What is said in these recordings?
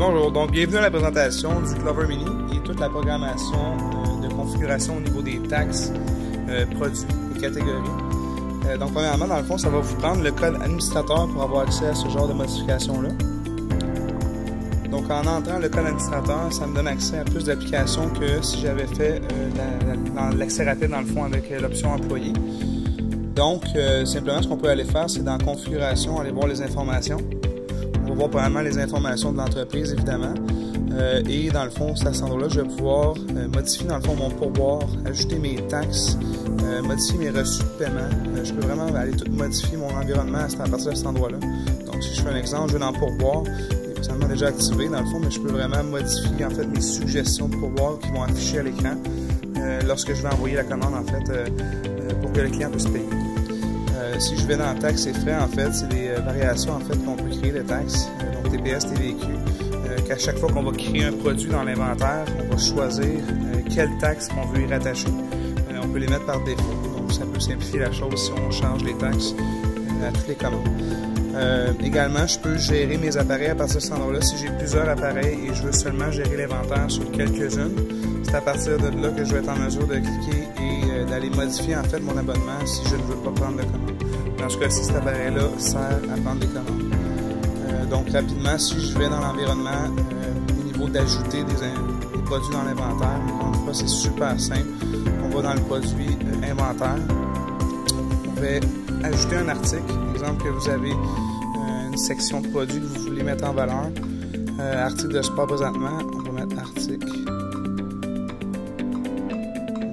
Bonjour, donc bienvenue à la présentation du Clover Mini et toute la programmation de configuration au niveau des taxes, produits et catégories. Donc premièrement, dans le fond, ça va vous prendre le code administrateur pour avoir accès à ce genre de modification-là. Donc en entrant le code administrateur, ça me donne accès à plus d'applications que si j'avais fait l'accès rapide dans le fond avec l'option employé. Donc simplement ce qu'on peut aller faire, c'est dans configuration, aller voir les informations. On va voir premièrement les informations de l'entreprise, évidemment. Et dans le fond, c'est à cet endroit-là que je vais pouvoir modifier dans le fond mon pourboire, ajouter mes taxes, modifier mes reçus de paiement. Je peux vraiment aller tout modifier mon environnement à partir de cet endroit-là. Donc si je fais un exemple, je vais dans pourboire, il est présentement déjà activé dans le fond, mais je peux vraiment modifier en fait mes suggestions de pourboire qui vont afficher à l'écran lorsque je vais envoyer la commande en fait pour que le client puisse payer. Si je vais dans taxes et frais, en fait, c'est des variations en fait qu'on peut créer des taxes, donc TPS, TVQ, qu'à chaque fois qu'on va créer un produit dans l'inventaire, on va choisir quelle taxe qu'on veut y rattacher. On peut les mettre par défaut, donc ça peut simplifier la chose si on change les taxes à toutes les commandes. Également, je peux gérer mes appareils à partir de cet endroit-là. Si j'ai plusieurs appareils et je veux seulement gérer l'inventaire sur quelques-unes, c'est à partir de là que je vais être en mesure de cliquer et d'aller modifier en fait mon abonnement si je ne veux pas prendre de commande. Dans ce cas-ci, cet appareil-là sert à prendre des commandes. Donc rapidement, si je vais dans l'environnement au niveau d'ajouter des produits dans l'inventaire, encore une fois, c'est super simple. On va dans le produit inventaire. On va ajouter un article. Exemple que vous avez une section de produits que vous voulez mettre en valeur. Article de sport présentement, on va mettre article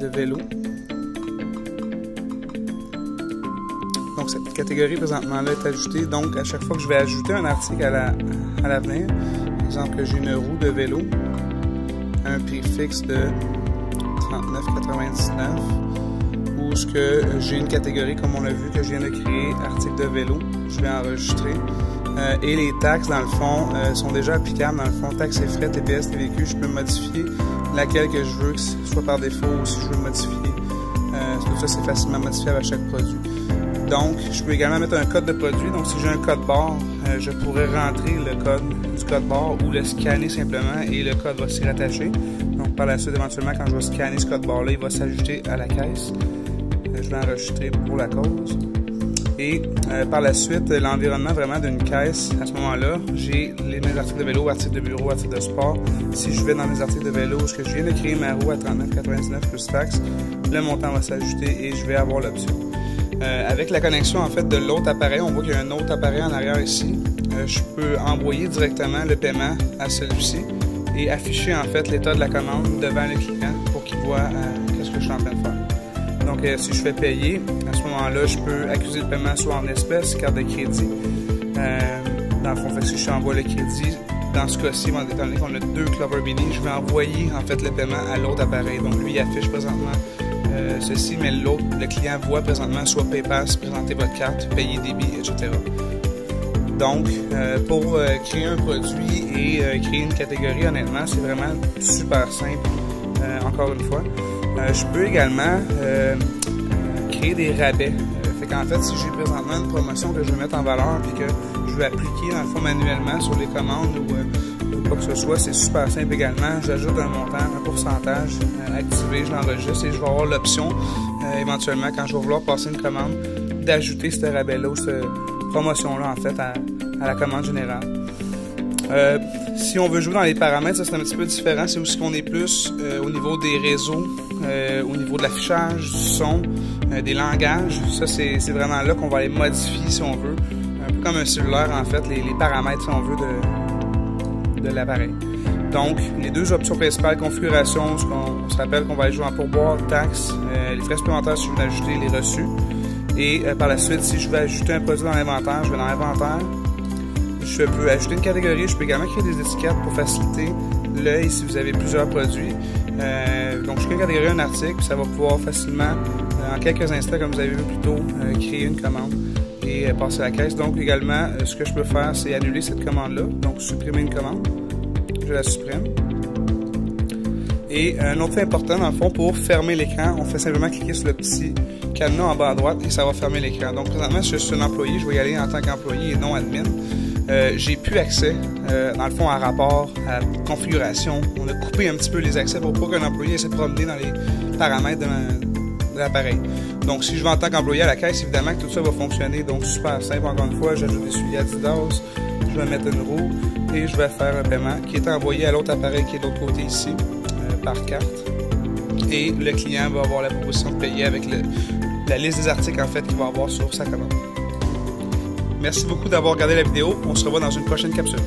de vélo. Donc cette catégorie présentement là est ajoutée. Donc à chaque fois que je vais ajouter un article à l'avenir, par exemple que j'ai une roue de vélo, un prix fixe de 39,99, ou ce que j'ai une catégorie comme on l'a vu que je viens de créer, article de vélo, je vais enregistrer. Et les taxes dans le fond sont déjà applicables dans le fond, taxes et frais, TPS, TVQ, je peux modifier laquelle que je veux, que ce soit par défaut ou si je veux modifier. Tout ça c'est facilement modifiable à chaque produit. Donc, je peux également mettre un code de produit. Donc, si j'ai un code barre, je pourrais rentrer le code du code barre ou le scanner simplement et le code va s'y rattacher. Donc, par la suite, éventuellement, quand je vais scanner ce code barre-là, il va s'ajouter à la caisse. Je vais enregistrer pour la cause. Et par la suite, l'environnement vraiment d'une caisse, à ce moment-là, j'ai mes articles de vélo, articles de bureau, articles de sport. Si je vais dans mes articles de vélo, ce que je viens de créer ma roue à 39,99 plus taxe, le montant va s'ajouter et je vais avoir l'option. Avec la connexion en fait de l'autre appareil, on voit qu'il y a un autre appareil en arrière ici. Je peux envoyer directement le paiement à celui-ci et afficher en fait l'état de la commande devant le client pour qu'il voit qu'est-ce que je suis en train de faire. Donc si je fais payer, à ce moment-là, je peux accuser le paiement soit en espèces, carte de crédit. Dans le fond, si je envoie le créddit, dans ce cas-ci, étant donné qu'on a deux Clover Mini, je vais envoyer en fait le paiement à l'autre appareil. Donc lui, il affiche présentement ceci, mais l'autre, le client voit présentement soit PayPass, présenter votre carte, payer débit, etc. Donc, pour créer un produit et créer une catégorie, honnêtement, c'est vraiment super simple, encore une fois. Je peux également créer des rabais. Fait qu'en fait, si j'ai présentement une promotion que je veux mettre en valeur et que je veux appliquer dans le fond manuellement sur les commandes ou quoi que ce soit, c'est super simple également. J'ajoute un montant, un pourcentage activé, je l'enregistre et je vais avoir l'option éventuellement quand je vais vouloir passer une commande d'ajouter ce rabais-là ou cette promotion-là en fait à la commande générale. Si on veut jouer dans les paramètres, ça c'est un petit peu différent. C'est aussi qu'on est plus au niveau des réseaux, au niveau de l'affichage, du son, des langages. Ça c'est vraiment là qu'on va aller modifier si on veut. Un peu comme un cellulaire en fait, les paramètres si on veut de l'appareil. Donc, les deux options principales, configuration, on se rappelle qu'on va aller jouer en pourboire, taxes, les frais supplémentaires si je veux ajouter les reçus. Et par la suite, si je veux ajouter un produit dans l'inventaire, je vais dans l'inventaire. Je peux ajouter une catégorie, je peux également créer des étiquettes pour faciliter l'œil si vous avez plusieurs produits. Donc, je crée une catégorie, un article, puis ça va pouvoir facilement, en quelques instants, comme vous avez vu plus tôt, créer une commande et passer à la caisse. Donc également, ce que je peux faire, c'est annuler cette commande-là. Donc supprimer une commande. Je la supprime. Et un autre fait important, dans le fond, pour fermer l'écran, on fait simplement cliquer sur le petit cadenas en bas à droite et ça va fermer l'écran. Donc présentement, si je suis un employé, je vais y aller en tant qu'employé et non admin. j'ai plus accès, dans le fond, à rapport, à configuration. On a coupé un petit peu les accès pour pas qu'un employé essaie de promener dans les paramètres de l'appareil. Donc, si je vais en tant qu'employé à la caisse, évidemment que tout ça va fonctionner. Donc, super simple, encore une fois, j'ajoute des souliers Adidas, je vais mettre une roue et je vais faire un paiement qui est envoyé à l'autre appareil qui est de l'autre côté ici, par carte. Et le client va avoir la proposition de payer avec la liste des articles en fait qu'il va avoir sur sa commande. Merci beaucoup d'avoir regardé la vidéo. On se revoit dans une prochaine capsule.